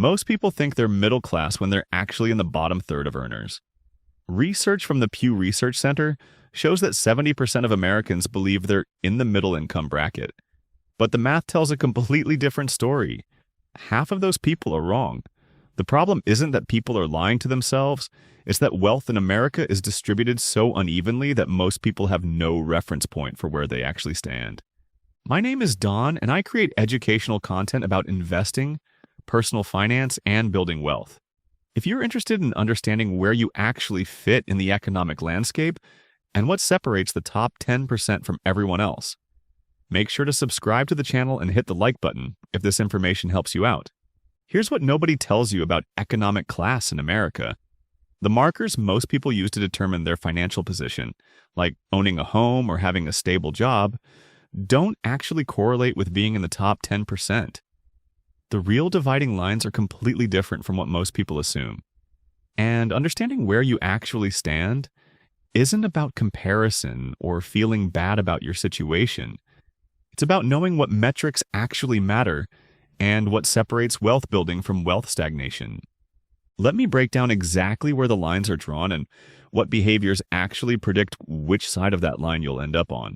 Most people think they're middle class when they're actually in the bottom third of earners. Research from the Pew Research Center shows that 70% of Americans believe they're in the middle income bracket. But the math tells a completely different story. Half of those people are wrong. The problem isn't that people are lying to themselves, it's that wealth in America is distributed so unevenly that most people have no reference point for where they actually stand. My name is Don, and I create educational content about investing, personal finance, and building wealth. If you're interested in understanding where you actually fit in the economic landscape and what separates the top 10% from everyone else, make sure to subscribe to the channel and hit the like button if this information helps you out. Here's what nobody tells you about economic class in America. The markers most people use to determine their financial position, like owning a home or having a stable job, don't actually correlate with being in the top 10%. The real dividing lines are completely different from what most people assume. And understanding where you actually stand isn't about comparison or feeling bad about your situation. It's about knowing what metrics actually matter and what separates wealth building from wealth stagnation. Let me break down exactly where the lines are drawn and what behaviors actually predict which side of that line you'll end up on.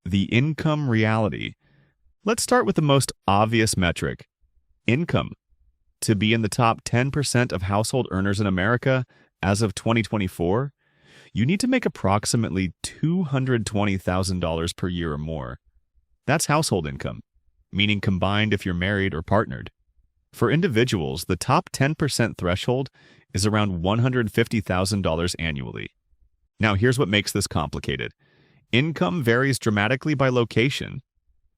The income reality. Let's start with the most obvious metric. Income. To be in the top 10% of household earners in America as of 2024, you need to make approximately $220,000 per year or more. That's household income, meaning combined if you're married or partnered. For individuals, the top 10% threshold is around $150,000 annually. Now, here's what makes this complicated. Income varies dramatically by location.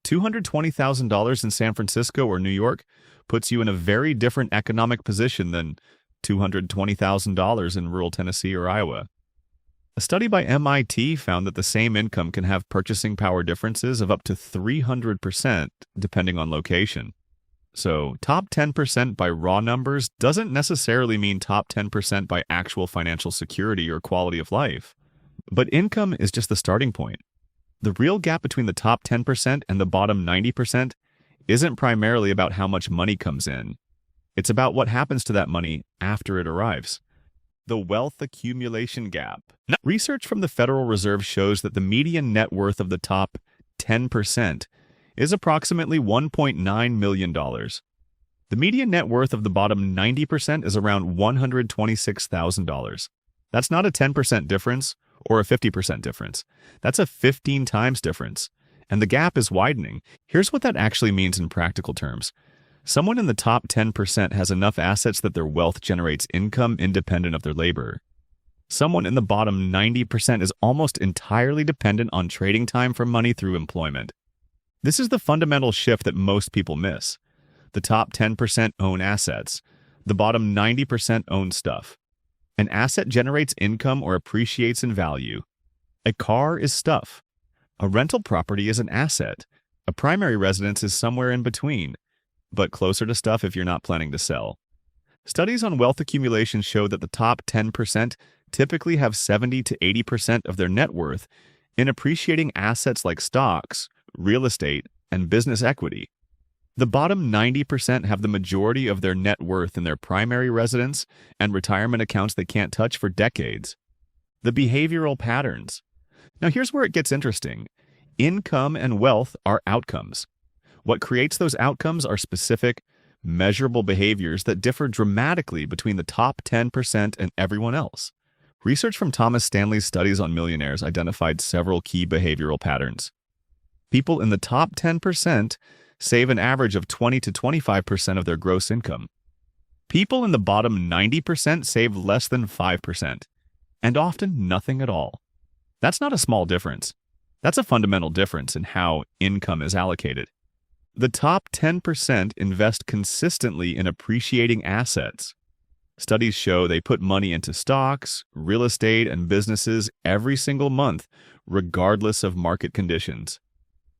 $220,000 in San Francisco or New York puts you in a very different economic position than $220,000 in rural Tennessee or Iowa. A study by MIT found that the same income can have purchasing power differences of up to 300% depending on location. So, top 10% by raw numbers doesn't necessarily mean top 10% by actual financial security or quality of life. But income is just the starting point. The real gap between the top 10% and the bottom 90% isn't primarily about how much money comes in. It's about what happens to that money after it arrives. The wealth accumulation gap. Research from the Federal Reserve shows that the median net worth of the top 10% is approximately $1.9 million. The median net worth of the bottom 90% is around $126,000. That's not a 10% difference or a 50% difference. That's a 15 times difference. And the gap is widening. Here's what that actually means in practical terms. Someone in the top 10% has enough assets that their wealth generates income independent of their labor. Someone in the bottom 90% is almost entirely dependent on trading time for money through employment. This is the fundamental shift that most people miss. The top 10% own assets. The bottom 90% own stuff. An asset generates income or appreciates in value. A car is stuff. A rental property is an asset. A primary residence is somewhere in between, but closer to stuff if you're not planning to sell. Studies on wealth accumulation show that the top 10% typically have 70 to 80% of their net worth in appreciating assets like stocks, real estate, and business equity. The bottom 90% have the majority of their net worth in their primary residence and retirement accounts they can't touch for decades. The behavioral patterns. Now here's where it gets interesting. Income and wealth are outcomes. What creates those outcomes are specific, measurable behaviors that differ dramatically between the top 10% and everyone else. Research from Thomas Stanley's studies on millionaires identified several key behavioral patterns. People in the top 10% save an average of 20 to 25% of their gross income. People in the bottom 90% save less than 5%, and often nothing at all. That's not a small difference. That's a fundamental difference in how income is allocated. The top 10% invest consistently in appreciating assets. Studies show they put money into stocks, real estate, and businesses every single month, regardless of market conditions.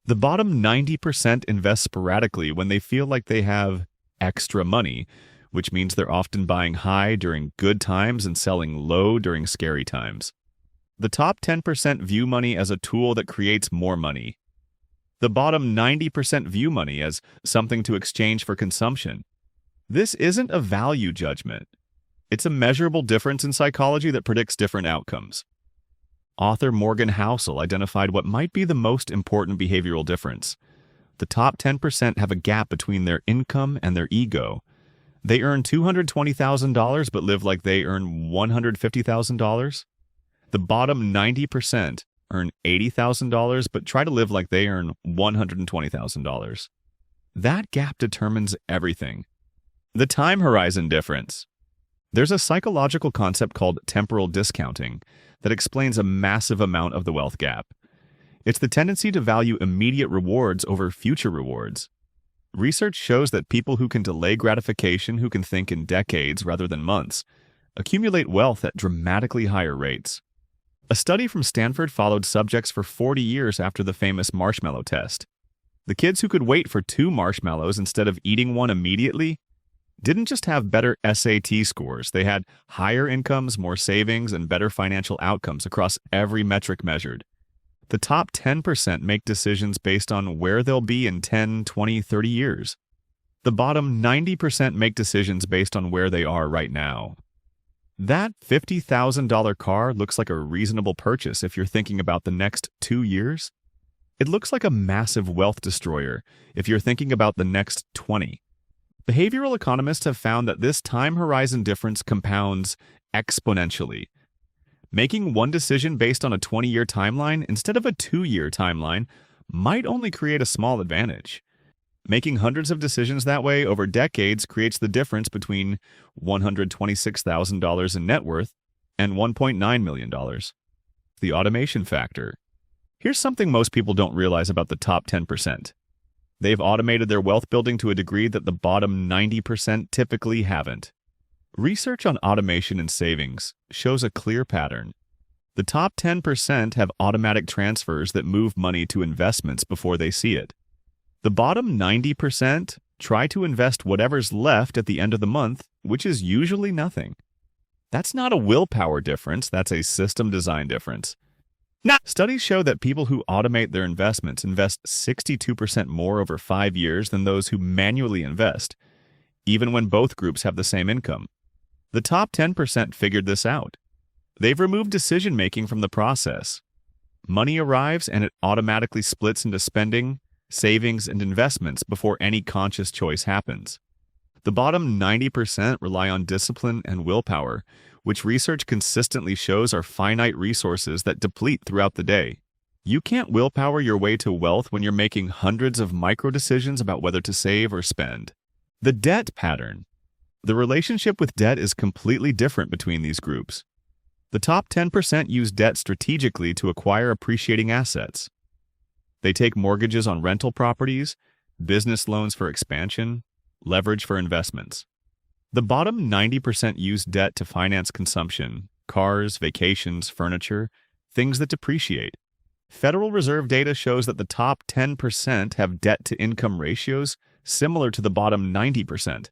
The bottom 90% invest sporadically when they feel like they have extra money, which means they're often buying high during good times and selling low during scary times. The top 10% view money as a tool that creates more money. The bottom 90% view money as something to exchange for consumption. This isn't a value judgment. It's a measurable difference in psychology that predicts different outcomes. Author Morgan Housel identified what might be the most important behavioral difference. The top 10% have a gap between their income and their ego. They earn $220,000 but live like they earn $150,000. The bottom 90% earn $80,000 but try to live like they earn $120,000. That gap determines everything. The time horizon difference. There's a psychological concept called temporal discounting that explains a massive amount of the wealth gap. It's the tendency to value immediate rewards over future rewards. Research shows that people who can delay gratification, who can think in decades rather than months, accumulate wealth at dramatically higher rates. A study from Stanford followed subjects for 40 years after the famous marshmallow test. The kids who could wait for 2 marshmallows instead of eating one immediately didn't just have better SAT scores, they had higher incomes, more savings, and better financial outcomes across every metric measured. The top 10% make decisions based on where they'll be in 10, 20, 30 years. The bottom 90% make decisions based on where they are right now. That $50,000 car looks like a reasonable purchase if you're thinking about the next 2 years. It looks like a massive wealth destroyer if you're thinking about the next 20. Behavioral economists have found that this time horizon difference compounds exponentially. Making one decision based on a 20-year timeline instead of a 2-year timeline might only create a small advantage. Making hundreds of decisions that way over decades creates the difference between $126,000 in net worth and $1.9 million. The automation factor. Here's something most people don't realize about the top 10%. They've automated their wealth building to a degree that the bottom 90% typically haven't. Research on automation and savings shows a clear pattern. The top 10% have automatic transfers that move money to investments before they see it. The bottom 90% try to invest whatever's left at the end of the month, which is usually nothing. That's not a willpower difference, that's a system design difference. Studies show that people who automate their investments invest 62% more over 5 years than those who manually invest, even when both groups have the same income. The top 10% figured this out. They've removed decision-making from the process. Money arrives and it automatically splits into spending, savings, and investments before any conscious choice happens. The bottom 90% rely on discipline and willpower, which research consistently shows are finite resources that deplete throughout the day. You can't willpower your way to wealth when you're making hundreds of micro decisions about whether to save or spend. The debt pattern. The relationship with debt is completely different between these groups. The top 10% use debt strategically to acquire appreciating assets. They take mortgages on rental properties, business loans for expansion, leverage for investments. The bottom 90% use debt to finance consumption, cars, vacations, furniture, things that depreciate. Federal Reserve data shows that the top 10% have debt-to-income ratios similar to the bottom 90%.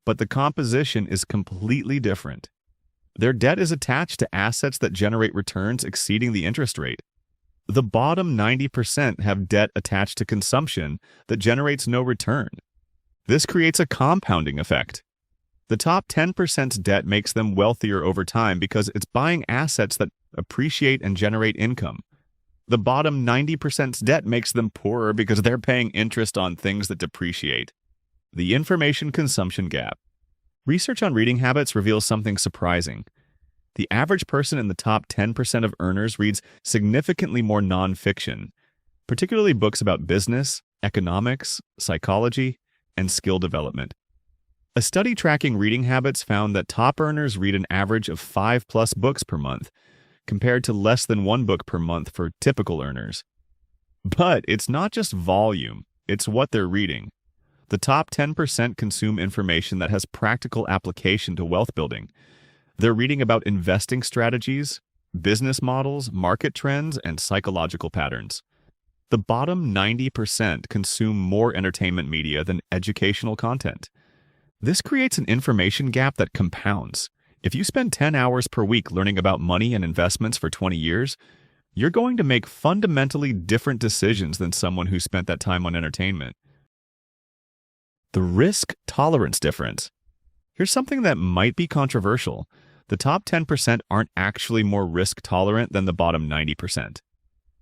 But the composition is completely different. Their debt is attached to assets that generate returns exceeding the interest rate. The bottom 90% have debt attached to consumption that generates no return. This creates a compounding effect. The top 10%'s debt makes them wealthier over time because it's buying assets that appreciate and generate income. The bottom 90%'s debt makes them poorer because they're paying interest on things that depreciate. The information consumption gap. Research on reading habits reveals something surprising. The average person in the top 10% of earners reads significantly more nonfiction, particularly books about business, economics, psychology, and skill development. A study tracking reading habits found that top earners read an average of 5+ books per month, compared to less than 1 book per month for typical earners. But it's not just volume, it's what they're reading. The top 10% consume information that has practical application to wealth building. They're reading about investing strategies, business models, market trends, and psychological patterns. The bottom 90% consume more entertainment media than educational content. This creates an information gap that compounds. If you spend 10 hours per week learning about money and investments for 20 years, you're going to make fundamentally different decisions than someone who spent that time on entertainment. The risk tolerance difference. Here's something that might be controversial. The top 10% aren't actually more risk tolerant than the bottom 90%.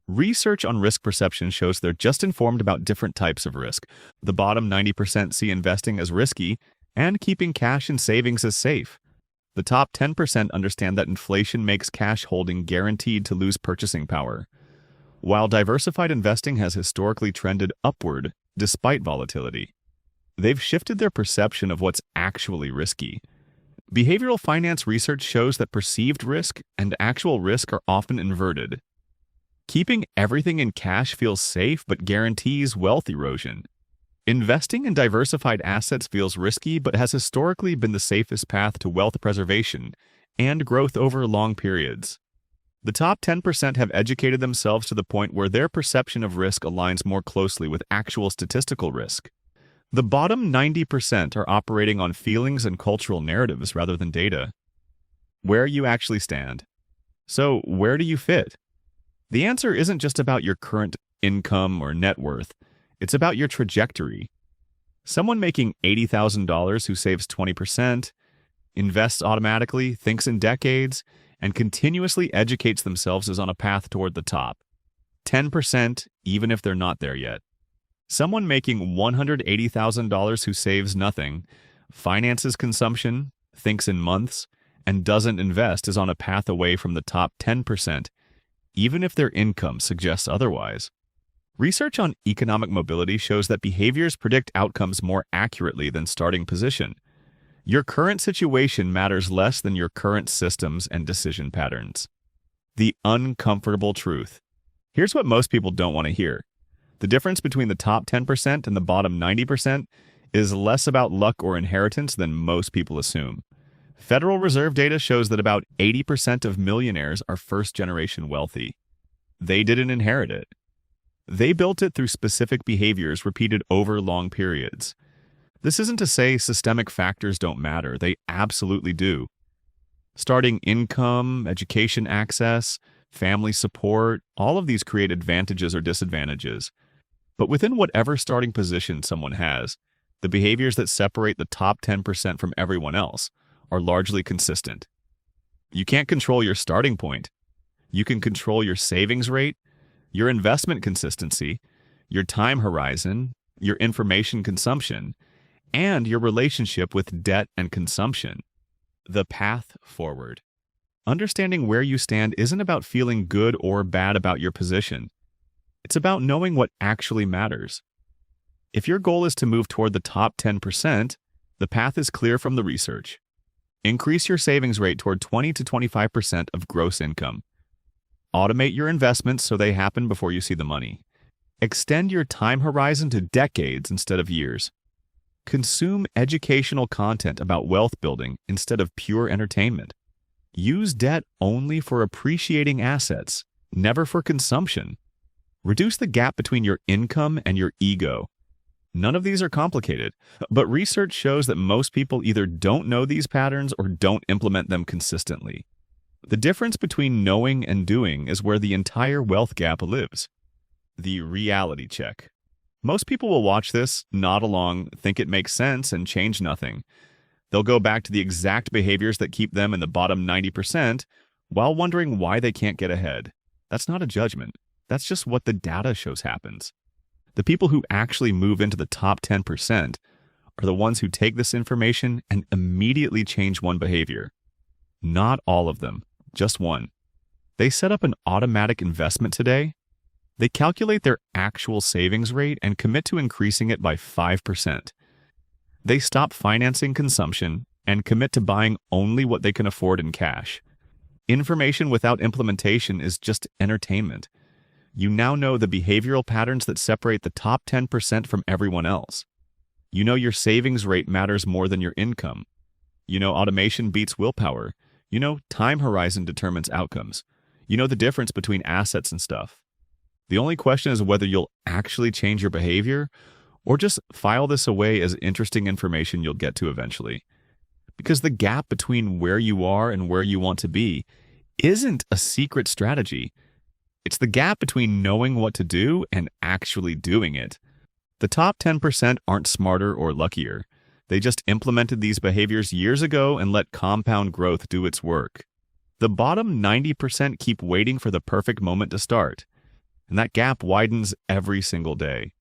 Research on risk perception shows they're just informed about different types of risk. The bottom 90% see investing as risky and keeping cash and savings as safe. The top 10% understand that inflation makes cash holding guaranteed to lose purchasing power. While diversified investing has historically trended upward despite volatility, they've shifted their perception of what's actually risky. Behavioral finance research shows that perceived risk and actual risk are often inverted. Keeping everything in cash feels safe but guarantees wealth erosion. Investing in diversified assets feels risky but has historically been the safest path to wealth preservation and growth over long periods. The top 10% have educated themselves to the point where their perception of risk aligns more closely with actual statistical risk. The bottom 90% are operating on feelings and cultural narratives rather than data. Where you actually stand. So, where do you fit? The answer isn't just about your current income or net worth. It's about your trajectory. Someone making $80,000 who saves 20%, invests automatically, thinks in decades, and continuously educates themselves is on a path toward the top. 10%, even if they're not there yet. Someone making $180,000 who saves nothing, finances consumption, thinks in months, and doesn't invest is on a path away from the top 10%, even if their income suggests otherwise. Research on economic mobility shows that behaviors predict outcomes more accurately than starting position. Your current situation matters less than your current systems and decision patterns. The uncomfortable truth. Here's what most people don't want to hear. The difference between the top 10% and the bottom 90% is less about luck or inheritance than most people assume. Federal Reserve data shows that about 80% of millionaires are first-generation wealthy. They didn't inherit it. They built it through specific behaviors repeated over long periods. This isn't to say systemic factors don't matter. They absolutely do. Starting income, education access, family support, all of these create advantages or disadvantages. But within whatever starting position someone has, the behaviors that separate the top 10% from everyone else are largely consistent. You can't control your starting point. You can control your savings rate, your investment consistency, your time horizon, your information consumption, and your relationship with debt and consumption. The path forward. Understanding where you stand isn't about feeling good or bad about your position. It's about knowing what actually matters. If your goal is to move toward the top 10%, the path is clear from the research. Increase your savings rate toward 20 to 25% of gross income. Automate your investments so they happen before you see the money. Extend your time horizon to decades instead of years. Consume educational content about wealth building instead of pure entertainment. Use debt only for appreciating assets, never for consumption. Reduce the gap between your income and your ego. None of these are complicated, but research shows that most people either don't know these patterns or don't implement them consistently. The difference between knowing and doing is where the entire wealth gap lives. The reality check. Most people will watch this, nod along, think it makes sense, and change nothing. They'll go back to the exact behaviors that keep them in the bottom 90% while wondering why they can't get ahead. That's not a judgment. That's just what the data shows happens. The people who actually move into the top 10% are the ones who take this information and immediately change one behavior. Not all of them, just one. They set up an automatic investment today. They calculate their actual savings rate and commit to increasing it by 5%. They stop financing consumption and commit to buying only what they can afford in cash. Information without implementation is just entertainment. You now know the behavioral patterns that separate the top 10% from everyone else. You know your savings rate matters more than your income. You know automation beats willpower. You know time horizon determines outcomes. You know the difference between assets and stuff. The only question is whether you'll actually change your behavior or just file this away as interesting information you'll get to eventually. Because the gap between where you are and where you want to be isn't a secret strategy. It's the gap between knowing what to do and actually doing it. The top 10% aren't smarter or luckier. They just implemented these behaviors years ago and let compound growth do its work. The bottom 90% keep waiting for the perfect moment to start, and that gap widens every single day.